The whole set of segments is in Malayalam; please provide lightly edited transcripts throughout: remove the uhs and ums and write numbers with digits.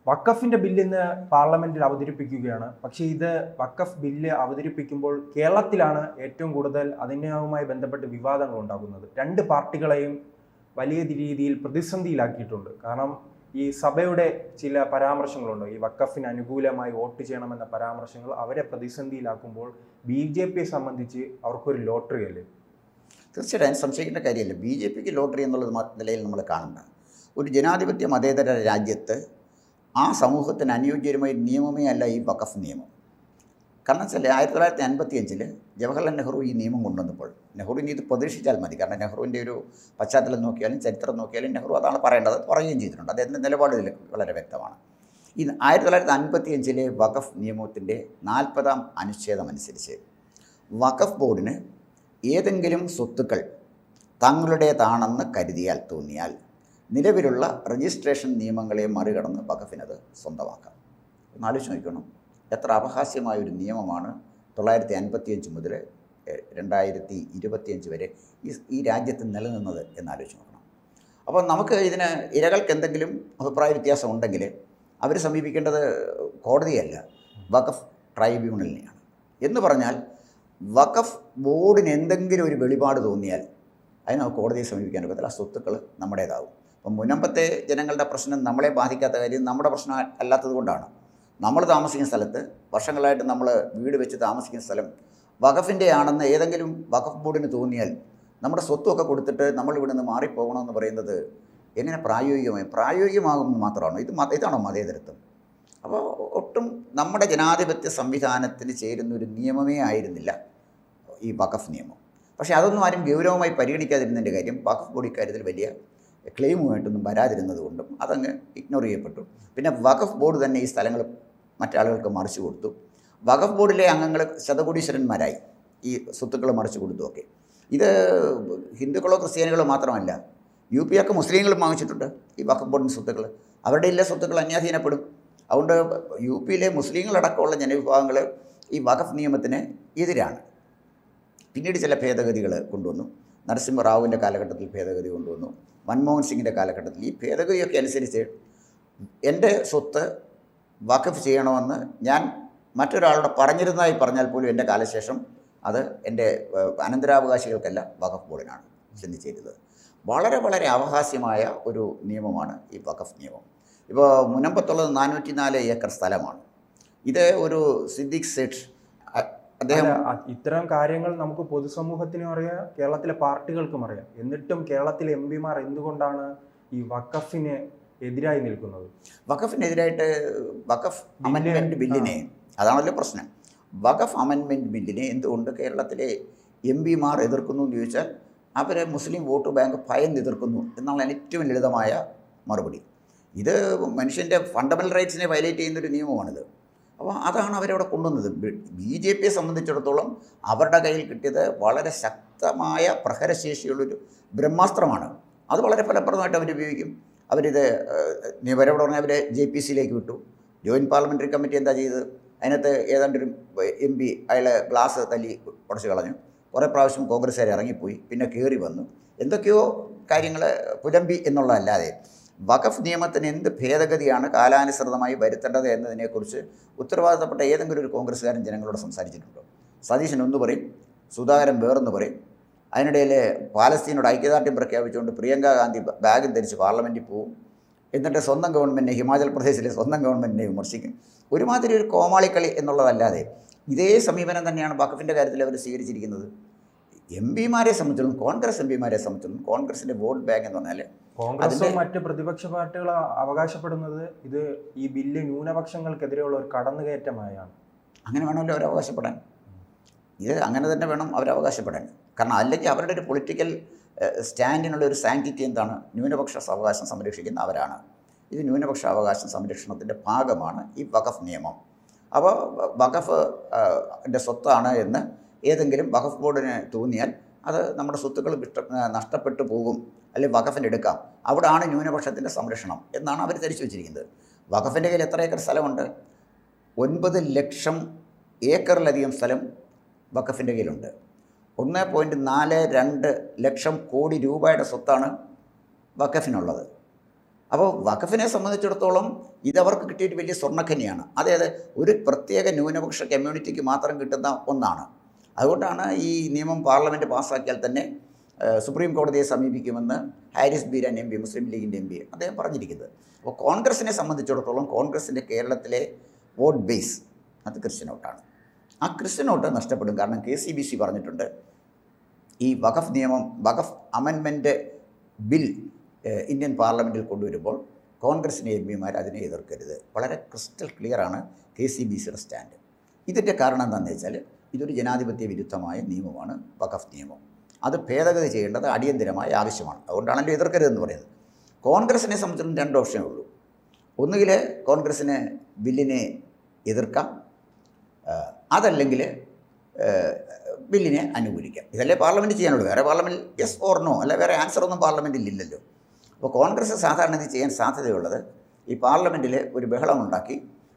വഖഫിന്റെ ബില്ല് ഇന്ന് പാർലമെന്റിൽ അവതരിപ്പിക്കുകയാണ്. പക്ഷേ ഇത് വഖഫ് ബില്ല് അവതരിപ്പിക്കുമ്പോൾ കേരളത്തിലാണ് ഏറ്റവും കൂടുതൽ അതിനുമായി ബന്ധപ്പെട്ട് വിവാദങ്ങൾ ഉണ്ടാകുന്നത്. രണ്ട് പാർട്ടികളെയും വലിയ രീതിയിൽ പ്രതിസന്ധിയിലാക്കിയിട്ടുണ്ട്. കാരണം ഈ സഭയുടെ ചില പരാമർശങ്ങളുണ്ട്, ഈ വഖഫിന് അനുകൂലമായി വോട്ട് ചെയ്യണമെന്ന പരാമർശങ്ങൾ അവരെ പ്രതിസന്ധിയിലാക്കുമ്പോൾ BJPയെ സംബന്ധിച്ച് അവർക്കൊരു ലോട്ടറി അല്ലേ? തീർച്ചയായിട്ടും സംശയിക്കേണ്ട കാര്യമല്ല. BJPക്ക് ലോട്ടറി എന്നുള്ളത് നിലയിൽ നമ്മൾ കാണണ്ട. ഒരു ജനാധിപത്യ മതേതര രാജ്യത്ത് ആ സമൂഹത്തിന് അനുയോജ്യമായ നിയമമേ അല്ല ഈ വഖഫ് നിയമം. കാരണം വെച്ചാൽ 1955 ജവഹർലാൽ നെഹ്റു ഈ നിയമം കൊണ്ടുവന്നപ്പോൾ നെഹ്റുവിന് ഇത് പ്രതീക്ഷിച്ചാൽ മതി. കാരണം നെഹ്റുവിൻ്റെ ഒരു പശ്ചാത്തലം നോക്കിയാലും ചരിത്രം നോക്കിയാലും നെഹ്റു അതാണ് പറയേണ്ടത്, പറയുകയും ചെയ്തിട്ടുണ്ട്. അദ്ദേഹത്തിൻ്റെ നിലപാട് ഇതിൽ വളരെ വ്യക്തമാണ്. ഈ 1955 വഖഫ് നിയമത്തിൻ്റെ 40ാം അനുച്ഛേദം അനുസരിച്ച് വഖഫ് ബോർഡിന് ഏതെങ്കിലും സ്വത്തുക്കൾ തങ്ങളുടേതാണെന്ന് കരുതിയാൽ തോന്നിയാൽ നിലവിലുള്ള രജിസ്ട്രേഷൻ നിയമങ്ങളെ മറികടന്ന് വഖഫിനത് സ്വന്തമാക്കാം. എന്നാലോചിച്ച് നോക്കണം, എത്ര അപഹാസ്യമായൊരു നിയമമാണ് 1955 മുതൽ 2025 വരെ ഈ രാജ്യത്ത് നിലനിന്നത് എന്നാലോചിച്ച് നോക്കണം. അപ്പോൾ നമുക്ക് ഇതിന് ഇരകൾക്ക് എന്തെങ്കിലും അഭിപ്രായ വ്യത്യാസം ഉണ്ടെങ്കിൽ അവർ സമീപിക്കേണ്ടത് കോടതിയല്ല, വഖഫ് ട്രൈബ്യൂണലിനെയാണ്. എന്ന് പറഞ്ഞാൽ വഖഫ് ബോർഡിന് എന്തെങ്കിലും ഒരു വെളിപാട് തോന്നിയാൽ അതിന് നമുക്ക് കോടതിയെ സമീപിക്കാൻ ഒക്കത്തില്ല, ആ സ്വത്തുക്കൾ നമ്മുടേതാവും. അപ്പം മുനമ്പത്തെ ജനങ്ങളുടെ പ്രശ്നം നമ്മളെ ബാധിക്കാത്ത കാര്യം നമ്മുടെ പ്രശ്നം അല്ലാത്തത് കൊണ്ടാണ്. നമ്മൾ താമസിക്കുന്ന സ്ഥലത്ത് വർഷങ്ങളായിട്ട് നമ്മൾ വീട് വെച്ച് താമസിക്കുന്ന സ്ഥലം വഖഫിൻ്റെ ആണെന്ന് ഏതെങ്കിലും വഖഫ് ബോർഡിന് തോന്നിയാൽ നമ്മുടെ സ്വത്തുമൊക്കെ കൊടുത്തിട്ട് നമ്മൾ ഇവിടെ നിന്ന് മാറിപ്പോകണമെന്ന് പറയുന്നത് എങ്ങനെ പ്രായോഗികമാകുമെന്ന് മാത്രമാണ്. ഇതാണോ മതേതരത്വം? അപ്പോൾ ഒട്ടും നമ്മുടെ ജനാധിപത്യ സംവിധാനത്തിന് ചേരുന്നൊരു നിയമമേ ആയിരുന്നില്ല ഈ വഖഫ് നിയമം. പക്ഷേ അതൊന്നും ആരും ഗൗരവമായി പരിഗണിക്കാതിരുന്നതിൻ്റെ കാര്യം വഖഫ് ബോർഡ് ഇക്കാര്യത്തിൽ വലിയ ക്ലെയിമുമായിട്ടൊന്നും വരാതിരുന്നത് കൊണ്ടും അതങ്ങ് ഇഗ്നോർ ചെയ്യപ്പെട്ടു. പിന്നെ വഖഫ് ബോർഡ് തന്നെ ഈ സ്ഥലങ്ങൾ മറ്റാളുകൾക്ക് മറിച്ചു കൊടുത്തു. വഖഫ് ബോർഡിലെ അംഗങ്ങൾ ശതകോടീശ്വരന്മാരായി ഈ സ്വത്തുക്കൾ മറിച്ചു കൊടുത്തുമൊക്കെ. ഇത് ഹിന്ദുക്കളോ ക്രിസ്ത്യാനികളോ മാത്രമല്ല, UP ഒക്കെ മുസ്ലിങ്ങളും വാങ്ങിച്ചിട്ടുണ്ട് ഈ വഖഫ് ബോർഡിൻ്റെ സ്വത്തുക്കൾ. അവരുടെ എല്ലാ സ്വത്തുക്കൾ അന്യാധീനപ്പെടും. അതുകൊണ്ട് UP മുസ്ലിങ്ങളടക്കമുള്ള ജനവിഭാഗങ്ങൾ ഈ വഖഫ് നിയമത്തിന് എതിരാണ്. പിന്നീട് ചില ഭേദഗതികൾ കൊണ്ടുവന്നു. നരസിംഹറാവുവിൻ്റെ കാലഘട്ടത്തിൽ ഭേദഗതി കൊണ്ടുവന്നു. മൻമോഹൻ സിംഗിൻ്റെ കാലഘട്ടത്തിൽ ഈ ഭേദഗതിയൊക്കെ അനുസരിച്ച് എൻ്റെ സ്വത്ത് വഖഫ് ചെയ്യണമെന്ന് ഞാൻ മറ്റൊരാളോട് പറഞ്ഞിരുന്നതായി പറഞ്ഞാൽ പോലും എൻ്റെ കാലശേഷം അത് എൻ്റെ അനന്തരാവകാശികൾക്കല്ല, വഖഫ് ബോർഡിനാണ് ചിന്തിച്ചിരുന്നത്. വളരെ വളരെ അപഹാസ്യമായ ഒരു നിയമമാണ് ഈ വഖഫ് നിയമം. ഇപ്പോൾ മുനമ്പത്തുള്ളത് 404 ഏക്കർ സ്ഥലമാണ്. ഇത് ഒരു സിദ്ദിഖ് സേഠ് അദ്ദേഹം ഇത്തരം കാര്യങ്ങൾ നമുക്ക് പൊതുസമൂഹത്തിനും അറിയാം, കേരളത്തിലെ പാർട്ടികൾക്കും അറിയാം. എന്നിട്ടും കേരളത്തിലെ MPമാർ എന്തുകൊണ്ടാണ് ഈ വഖഫിന് എതിരായി നിൽക്കുന്നത്? വഖഫിനെതിരായിട്ട് വഖഫ് അമെൻമെൻറ്റ് ബില്ലിനെ, അതാണല്ലോ പ്രശ്നം. വഖഫ് അമെൻമെൻറ്റ് ബില്ലിനെ എന്തുകൊണ്ട് കേരളത്തിലെ MPമാർ എതിർക്കുന്നു എന്ന് ചോദിച്ചാൽ അവരെ മുസ്ലിം വോട്ട് ബാങ്ക് ഭയന്ന് എതിർക്കുന്നു എന്നുള്ള ഏറ്റവും ലളിതമായ മറുപടി. ഇത് മനുഷ്യൻ്റെ ഫണ്ടമെൻ്റൽ റൈറ്റ്സിനെ വയലേറ്റ് ചെയ്യുന്നൊരു നിയമമാണിത്. അപ്പോൾ അതാണ് അവരവിടെ കൊണ്ടുവന്നത്. BJPയെ സംബന്ധിച്ചിടത്തോളം അവരുടെ കയ്യിൽ കിട്ടിയത് വളരെ ശക്തമായ പ്രഹരശേഷിയുള്ളൊരു ബ്രഹ്മാസ്ത്രമാണ്. അത് വളരെ ഫലപ്രദമായിട്ട് അവർ ഉപയോഗിക്കും. അവരിത് നിയമപരമായിട്ട് പറഞ്ഞാൽ അവരെ JPC-യിലേക്ക് വിട്ടു. ജോയിൻറ്റ് പാർലമെൻ്ററി കമ്മിറ്റി എന്താ ചെയ്തത്? അതിനകത്ത് ഏതാണ്ടൊരു MP അയാളെ ഗ്ലാസ് തല്ലി ഉടച്ചു കളഞ്ഞു. കുറേ പ്രാവശ്യം കോൺഗ്രസ്സുകാർ ഇറങ്ങിപ്പോയി, പിന്നെ കയറി വന്നു. എന്തൊക്കെയോ കാര്യങ്ങൾ പുലമ്പി എന്നുള്ളതല്ലാതെ വഖഫ് നിയമത്തിന് എന്ത് ഭേദഗതിയാണ് കാലാനുസൃതമായി വരുത്തേണ്ടത് എന്നതിനെക്കുറിച്ച് ഉത്തരവാദിത്തപ്പെട്ട ഏതെങ്കിലും ഒരു കോൺഗ്രസ്സുകാരൻ ജനങ്ങളോട് സംസാരിച്ചിട്ടുണ്ടോ? സതീശൻ ഒന്ന് പറയും, സുധാകരൻ വേറൊന്ന് പറയും. അതിനിടയിൽ പാലസ്തീനോട് ഐക്യദാർഢ്യം പ്രഖ്യാപിച്ചുകൊണ്ട് പ്രിയങ്ക ഗാന്ധി ബാഗും ധരിച്ച് പാർലമെൻറ്റിൽ പോവും. എന്നിട്ട് സ്വന്തം ഗവൺമെൻറ്റിനെ, ഹിമാചൽ പ്രദേശിലെ സ്വന്തം ഗവൺമെൻറ്റിനെ വിമർശിക്കും. ഒരുമാതിരി ഒരു കോമാളിക്കളി എന്നുള്ളതല്ലാതെ ഇതേ സമീപനം തന്നെയാണ് വഖഫിൻ്റെ കാര്യത്തിൽ അവർ സ്വീകരിച്ചിരിക്കുന്നത്. MPമാരെ സംബന്ധിച്ചിടത്തോളം, കോൺഗ്രസ് MPമാരെ സംബന്ധിച്ചിടത്തോളം കോൺഗ്രസിൻ്റെ വോട്ട് ബാങ്ക് എന്ന് പറഞ്ഞാൽ കോൺഗ്രസും മറ്റ് പ്രതിപക്ഷ പാർട്ടികൾ അവകാശപ്പെടുന്നത് ഇത് ഈ ബില്ല് ന്യൂനപക്ഷങ്ങൾക്കെതിരെയുള്ള ഒരു കടന്നുകയറ്റമായാണ്. അങ്ങനെ വേണമല്ലോ അവർ അവകാശപ്പെടാൻ. ഇത് അങ്ങനെ തന്നെ വേണം അവരവകാശപ്പെടാൻ. കാരണം അല്ലെങ്കിൽ അവരുടെ ഒരു പൊളിറ്റിക്കൽ സ്റ്റാൻഡിനുള്ള ഒരു സാങ്ക്ടിറ്റി എന്താണ്? ന്യൂനപക്ഷ അവകാശം സംരക്ഷിക്കുന്ന അവരാണ്. ഇത് ന്യൂനപക്ഷ അവകാശം സംരക്ഷണത്തിൻ്റെ ഭാഗമാണ് ഈ വഖഫ് നിയമം. അപ്പോൾ വഖഫ് സ്വത്താണ് എന്ന് ഏതെങ്കിലും വഖഫ് ബോർഡിന് തോന്നിയാൽ അത് നമ്മുടെ സ്വത്തുക്കൾ നഷ്ടപ്പെട്ടു പോകും, അല്ലെങ്കിൽ വഖഫിന് എടുക്കാം. അവിടെയാണ് ന്യൂനപക്ഷത്തിൻ്റെ സംരക്ഷണം എന്നാണ് അവർ ധരിച്ചു വെച്ചിരിക്കുന്നത്. വഖഫിൻ്റെ കയ്യിൽ എത്ര ഏക്കർ സ്ഥലമുണ്ട്? 9 ലക്ഷം ഏക്കറിലധികം സ്ഥലം വഖഫിൻ്റെ കയ്യിലുണ്ട്. 1.42 ലക്ഷം കോടി രൂപയുടെ സ്വത്താണ് വഖഫിനുള്ളത്. അപ്പോൾ വഖഫിനെ സംബന്ധിച്ചിടത്തോളം ഇതവർക്ക് കിട്ടിയിട്ട് വലിയ സ്വർണ്ണഖനിയാണ്. അതായത് ഒരു പ്രത്യേക ന്യൂനപക്ഷ കമ്മ്യൂണിറ്റിക്ക് മാത്രം കിട്ടുന്ന ഒന്നാണ്. അതുകൊണ്ടാണ് ഈ നിയമം പാർലമെൻറ്റ് പാസ്സാക്കിയാൽ തന്നെ സുപ്രീം കോടതിയെ സമീപിക്കുമെന്ന് ഹാരിസ് ബീരാൻ എം പി, മുസ്ലിം ലീഗിൻ്റെ എം പി, അദ്ദേഹം പറഞ്ഞിരിക്കുന്നത്. അപ്പോൾ കോൺഗ്രസിനെ സംബന്ധിച്ചിടത്തോളം കോൺഗ്രസിൻ്റെ കേരളത്തിലെ വോട്ട് ബേസ് അത് ക്രിസ്ത്യൻ വോട്ടാണ്. ആ ക്രിസ്ത്യൻ വോട്ട് നഷ്ടപ്പെടും. കാരണം KCBC പറഞ്ഞിട്ടുണ്ട്, ഈ വഖഫ് നിയമം, വഖഫ് അമെൻമെൻറ്റ് ബിൽ ഇന്ത്യൻ പാർലമെൻറ്റിൽ കൊണ്ടുവരുമ്പോൾ കോൺഗ്രസിൻ്റെ എം പിമാർ അതിനെ എതിർക്കരുത്. വളരെ ക്രിസ്റ്റൽ ക്ലിയറാണ് KCBCയുടെ സ്റ്റാൻഡ്. ഇതിൻ്റെ കാരണം എന്താണെന്ന് വെച്ചാൽ ഇതൊരു ജനാധിപത്യ വിരുദ്ധമായ നിയമമാണ് വഖഫ് നിയമം. അത് ഭേദഗതി ചെയ്യേണ്ടത് അടിയന്തരമായ ആവശ്യമാണ്. അതുകൊണ്ടാണല്ലോ എതിർക്കരുതെന്ന് പറയുന്നത്. കോൺഗ്രസിനെ സംബന്ധിച്ചിടത്തോളം രണ്ട് ഓപ്ഷനേ ഉള്ളൂ. ഒന്നുകിൽ കോൺഗ്രസ്സിന് ബില്ലിനെ എതിർക്കാം, അതല്ലെങ്കിൽ ബില്ലിനെ അനുകൂലിക്കാം. ഇതല്ലേ പാർലമെൻറ്റ് ചെയ്യാനുള്ളൂ. വേറെ പാർലമെൻറ്റിൽ യെസ് ഓർ നോ അല്ല വേറെ ആൻസറൊന്നും പാർലമെൻറ്റിൽ ഇല്ലല്ലോ. അപ്പോൾ കോൺഗ്രസ് സാധാരണ ഇത് ചെയ്യാൻ സാധ്യതയുള്ളത് ഈ പാർലമെൻറ്റിൽ ഒരു ബഹളമുണ്ടാക്കി,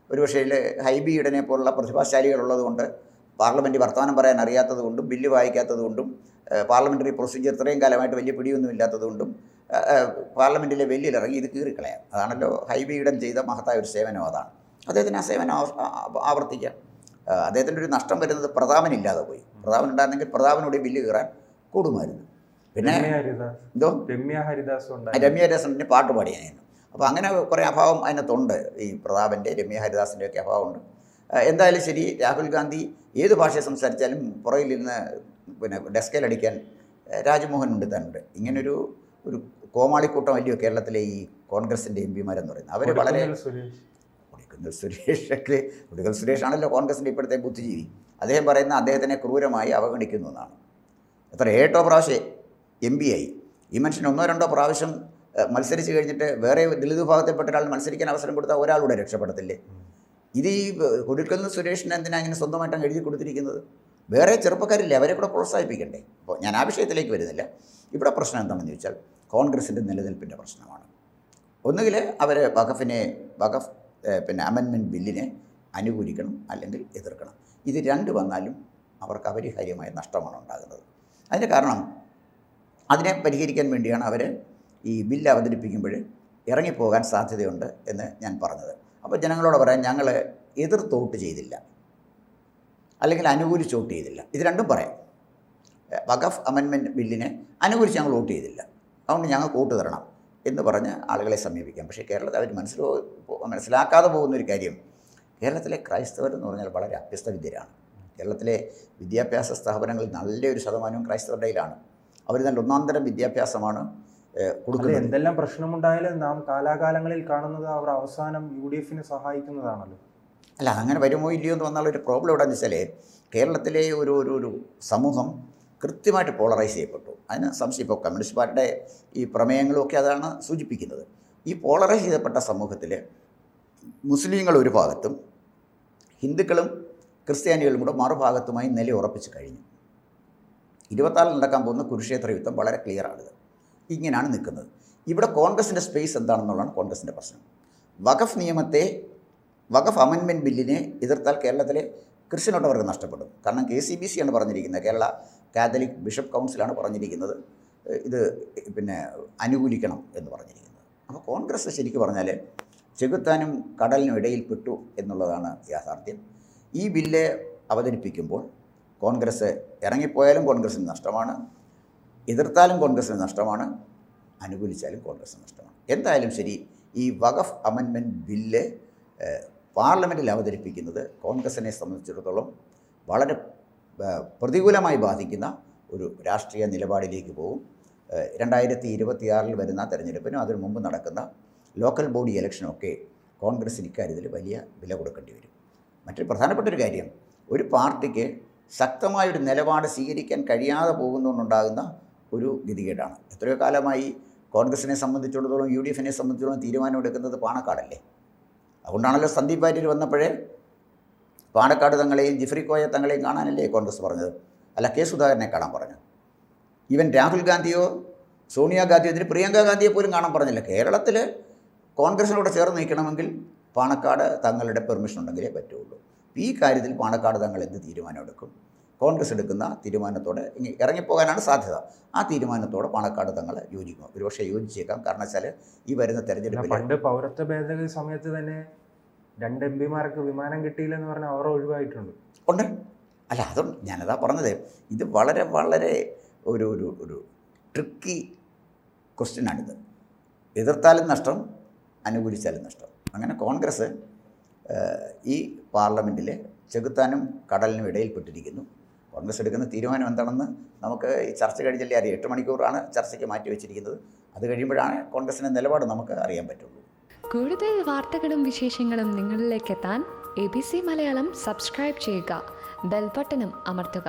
ഒരുപക്ഷേ ഹൈബി ഈഡനെ പോലുള്ള പ്രതിഭാശാലികളുള്ളതുകൊണ്ട്, പാർലമെൻറ്റ് വർത്തമാനം പറയാൻ അറിയാത്തത് കൊണ്ടും, ബില്ല് വായിക്കാത്തത് കൊണ്ടും, പാർലമെൻ്ററി പ്രൊസീജിയർ ഇത്രയും കാലമായിട്ട് വലിയ പിടിയൊന്നും ഇല്ലാത്തത് കൊണ്ടും പാർലമെൻറ്റിലെ വെല്ലിലിറങ്ങി ഇത് കീറിക്കളയാം. അതാണല്ലോ ഹൈബി ഈഡൻ ചെയ്ത മഹത്തായ ഒരു സേവനം. അതാണ് അദ്ദേഹത്തിന് ആ സേവനം ആവർത്തിക്കാം. അദ്ദേഹത്തിൻ്റെ ഒരു നഷ്ടം വരുന്നത് പ്രതാപനില്ലാതെ പോയി. പ്രതാപൻ ഉണ്ടായിരുന്നെങ്കിൽ പ്രതാപനോട് ബില്ല് കീറാൻ കൂടുമായിരുന്നു. പിന്നെ എന്തോ രമ്യ ഹരിദാസിൻ്റെ പാട്ട് പാടിയായിരുന്നു. അപ്പോൾ അങ്ങനെ കുറേ അഭാവം അതിനകത്തുണ്ട്. ഈ പ്രതാപൻ്റെ, രമ്യ ഹരിദാസിൻ്റെ ഒക്കെ അഭാവമുണ്ട്. എന്തായാലും ശരി, രാഹുൽ ഗാന്ധി ഏത് ഭാഷ സംസാരിച്ചാലും പുറകിൽ നിന്ന് ഡെസ്കയിലടിക്കാൻ രാജ്മോഹൻ ഉണ്ണിത്താനുണ്ട്. ഇങ്ങനൊരു കോമാളിക്കൂട്ടം അല്ലയോ കേരളത്തിലെ ഈ കോൺഗ്രസിൻ്റെ എം പിമാരെന്ന് പറയുന്നത്. അവർ വളരെ കൊടിക്കൽ സുരേഷ് ആണല്ലോ കോൺഗ്രസിൻ്റെ ഇപ്പോഴത്തെ ബുദ്ധിജീവി. അദ്ദേഹം പറയുന്ന അദ്ദേഹത്തിനെ ക്രൂരമായി അവഗണിക്കുന്നു എന്നാണ്. എത്ര 7 പ്രാവശ്യം MP ആയി. ഈ മനുഷ്യന് 1-2 പ്രാവശ്യം മത്സരിച്ച് കഴിഞ്ഞിട്ട് വേറെ ദളിത് വിഭാഗത്തിൽപ്പെട്ട ഒരാൾ മത്സരിക്കാൻ അവസരം കൊടുത്താൽ ഒരാളൂടെ രക്ഷപ്പെടത്തില്ലേ? ഇത് ഈ കൊടിക്കൽ സുരേഷിന് എന്തിനാണ് ഇങ്ങനെ സ്വന്തമായിട്ടാണ് എഴുതി കൊടുത്തിരിക്കുന്നത്? വേറെ ചെറുപ്പക്കാരില്ലേ, അവരെ കൂടെ പ്രോത്സാഹിപ്പിക്കണ്ടേ? അപ്പോൾ ഞാൻ ആ വിഷയത്തിലേക്ക് വരുന്നില്ല. ഇവിടെ പ്രശ്നം എന്താണെന്ന് ചോദിച്ചാൽ കോൺഗ്രസിൻ്റെ നിലനിൽപ്പിൻ്റെ പ്രശ്നമാണ്. ഒന്നുകിൽ അവർ വഖഫ് അമെൻമെൻറ്റ് ബില്ലിനെ അനുകൂലിക്കണം, അല്ലെങ്കിൽ എതിർക്കണം. ഇത് രണ്ട് വന്നാലും അവർക്ക് അപരിഹാര്യമായ നഷ്ടമാണ് ഉണ്ടാകുന്നത്. അതിൻ്റെ കാരണം അതിനെ പരിഹരിക്കാൻ വേണ്ടിയാണ് അവർ ഈ ബില്ല് അവതരിപ്പിക്കുമ്പോൾ ഇറങ്ങിപ്പോകാൻ സാധ്യതയുണ്ട് എന്ന് ഞാൻ പറഞ്ഞത്. അപ്പോൾ ജനങ്ങളോട് പറയാൻ, ഞങ്ങൾ എതിർത്ത് വോട്ട് ചെയ്തില്ല, അല്ലെങ്കിൽ അനുകൂലിച്ച് വോട്ട് ചെയ്തില്ല. ഇത് രണ്ടും പറയാം. വഖഫ് അമെൻമെൻറ്റ് ബില്ലിനെ അനുകൂലിച്ച് ഞങ്ങൾ വോട്ട് ചെയ്തില്ല, അതുകൊണ്ട് ഞങ്ങൾക്ക് വോട്ട് തരണം എന്ന് പറഞ്ഞ് ആളുകളെ സമീപിക്കാം. പക്ഷേ കേരളത്തിൽ അവർ മനസ്സിലാക്കാതെ പോകുന്നൊരു കാര്യം, കേരളത്തിലെ ക്രൈസ്തവരെന്ന് പറഞ്ഞാൽ വളരെ അഭ്യസ്തവിദ്യരാണ്. കേരളത്തിലെ വിദ്യാഭ്യാസ സ്ഥാപനങ്ങളിൽ നല്ലൊരു ശതമാനവും ക്രൈസ്തവരുടെയിലാണ്. അവർ നല്ല ഒന്നാന്തരം വിദ്യാഭ്യാസമാണ് കൊടുക്കുന്നത്. എന്തെല്ലാം പ്രശ്നമുണ്ടായാലും നാം കാലാകാലങ്ങളിൽ കാണുന്നത് അവർ അവസാനം UDFനെ സഹായിക്കുന്നതാണല്ലോ. അല്ല, അങ്ങനെ വരുമോ ഇല്ലയോ എന്ന് വന്നാലൊരു പ്രോബ്ലം എവിടെയെന്ന് വെച്ചാൽ, കേരളത്തിലെ ഒരു സമൂഹം കൃത്യമായിട്ട് പോളറൈസ് ചെയ്യപ്പെട്ടു. അതിന് സംശയം. ഇപ്പോൾ കമ്മ്യൂണിസ്റ്റ് പാർട്ടിയുടെ ഈ പ്രമേയങ്ങളുമൊക്കെ അതാണ് സൂചിപ്പിക്കുന്നത്. ഈ പോളറൈസ് ചെയ്യപ്പെട്ട സമൂഹത്തിൽ മുസ്ലിങ്ങൾ ഒരു ഭാഗത്തും ഹിന്ദുക്കളും ക്രിസ്ത്യാനികളും കൂടെ മറുഭാഗത്തുമായി നില ഉറപ്പിച്ച് കഴിഞ്ഞു. 26 നടക്കാൻ പോകുന്ന കുരുക്ഷേത്ര യുദ്ധം വളരെ ക്ലിയറാണിത്. ഇങ്ങനെയാണ് നിൽക്കുന്നത്. ഇവിടെ കോൺഗ്രസിൻ്റെ സ്പേസ് എന്താണെന്നുള്ളതാണ് കോൺഗ്രസിൻ്റെ പ്രശ്നം. വഖഫ് അമെൻമെൻറ്റ് ബില്ലിനെ എതിർത്താൽ കേരളത്തിലെ ക്രിസ്ത്യൻ വോട്ടവർക്ക് നഷ്ടപ്പെടും. കാരണം KCBC ആണ് പറഞ്ഞിരിക്കുന്നത്, കേരള കാത്തലിക് ബിഷപ്പ് കൗൺസിലാണ് പറഞ്ഞിരിക്കുന്നത് ഇത് അനുകൂലിക്കണം എന്ന് പറഞ്ഞിരിക്കുന്നത്. അപ്പോൾ കോൺഗ്രസ് ശരിക്കും പറഞ്ഞാൽ ചെകുത്താനും കടലിനും ഇടയിൽ പെട്ടു എന്നുള്ളതാണ് യാഥാർത്ഥ്യം. ഈ ബില്ല് അവതരിപ്പിക്കുമ്പോൾ കോൺഗ്രസ് ഇറങ്ങിപ്പോയാലും കോൺഗ്രസിന് നഷ്ടമാണ്, എതിർത്താലും കോൺഗ്രസിന് നഷ്ടമാണ്, അനുകൂലിച്ചാലും കോൺഗ്രസിന് നഷ്ടമാണ്. എന്തായാലും ശരി, ഈ വഖഫ് അമെൻമെൻറ്റ് ബില്ല് പാർലമെൻറ്റിൽ അവതരിപ്പിക്കുന്നത് കോൺഗ്രസിനെ സംബന്ധിച്ചിടത്തോളം വളരെ പ്രതികൂലമായി ബാധിക്കുന്ന ഒരു രാഷ്ട്രീയ നിലപാടിലേക്ക് പോകും. 2026 വരുന്ന തെരഞ്ഞെടുപ്പിനും അതിനു മുമ്പ് നടക്കുന്ന ലോക്കൽ ബോഡി ഇലക്ഷനൊക്കെ കോൺഗ്രസിന് ഇക്കാര്യത്തിൽ വലിയ വില കൊടുക്കേണ്ടി വരും. മറ്റൊരു പ്രധാനപ്പെട്ടൊരു കാര്യം, ഒരു പാർട്ടിക്ക് ശക്തമായൊരു നിലപാട് സ്വീകരിക്കാൻ കഴിയാതെ പോകുന്നതുകൊണ്ടുണ്ടാകുന്ന ഒരു ഗതികേടാണ്. എത്രയോ കാലമായി കോൺഗ്രസിനെ സംബന്ധിച്ചിടത്തോളം UDFനെ സംബന്ധിച്ചിടത്തോളം തീരുമാനമെടുക്കുന്നത് പാണക്കാടല്ലേ. അതുകൊണ്ടാണല്ലോ സന്ദീപ് വാര്യർ വന്നപ്പോഴേ പാണക്കാട് തങ്ങളെയും ജിഫ്രി കോയ തങ്ങളെയും കാണാനല്ലേ കോൺഗ്രസ് പറഞ്ഞത്, അല്ല K. സുധാകരനെ കാണാൻ പറഞ്ഞു. ഈവൻ രാഹുൽ ഗാന്ധിയോ സോണിയാഗാന്ധിയോ ഇതിന് പ്രിയങ്ക ഗാന്ധിയെ പോലും കാണാൻ പറഞ്ഞില്ല. കേരളത്തിൽ കോൺഗ്രസിനോട് ചേർന്ന് നിൽക്കണമെങ്കിൽ പാണക്കാട് തങ്ങളുടെ പെർമിഷൻ ഉണ്ടെങ്കിലേ പറ്റുള്ളൂ. ഈ കാര്യത്തിൽ പാണക്കാട് തങ്ങൾ എന്ത് തീരുമാനമെടുക്കും കോൺഗ്രസ് എടുക്കുന്ന തീരുമാനത്തോടെ ഇറങ്ങിപ്പോകാനാണ് സാധ്യത. ആ തീരുമാനത്തോടെ പാണക്കാട് തങ്ങൾ യോജിക്കും. ഒരുപക്ഷെ യോജിച്ചേക്കാം. കാരണം വെച്ചാൽ ഈ വരുന്ന തെരഞ്ഞെടുപ്പിൽ പണ്ട് പൗരത്വ ഭേദഗതി സമയത്ത് തന്നെ 2 MP വിമാനം കിട്ടിയില്ലെന്ന് പറഞ്ഞാൽ അവർ ഒഴിവായിട്ടുണ്ട്. ഉണ്ട്. അല്ല, അതും ഞാനതാ പറഞ്ഞത്. ഇത് വളരെ വളരെ ഒരു ഒരു ഒരു ട്രിക്കി ക്വസ്റ്റ്യനാണിത്. എതിർത്താലും നഷ്ടം, അനുകൂലിച്ചാലും നഷ്ടം. അങ്ങനെ കോൺഗ്രസ് ഈ പാർലമെൻറ്റിൽ ചെകുത്താനും കടലിനും ഇടയിൽപ്പെട്ടിരിക്കുന്നു. കോൺഗ്രസ് എടുക്കുന്ന തീരുമാനം എന്താണെന്ന് നമുക്ക് ഈ ചർച്ച കഴിഞ്ഞല്ലേ അറിയാം. 8 മണിക്കൂറാണ് ചർച്ചയ്ക്ക് മാറ്റി വെച്ചിരിക്കുന്നത്. അത് കഴിയുമ്പോഴാണ് കോൺഗ്രസിൻ്റെ നിലപാട് നമുക്ക് അറിയാൻ പറ്റുള്ളൂ. കൂടുതൽ വാർത്തകളും വിശേഷങ്ങളും നിങ്ങളിലേക്ക് എത്താൻ ABC മലയാളം സബ്സ്ക്രൈബ് ചെയ്യുക, ബെൽ ബട്ടണും അമർത്തുക.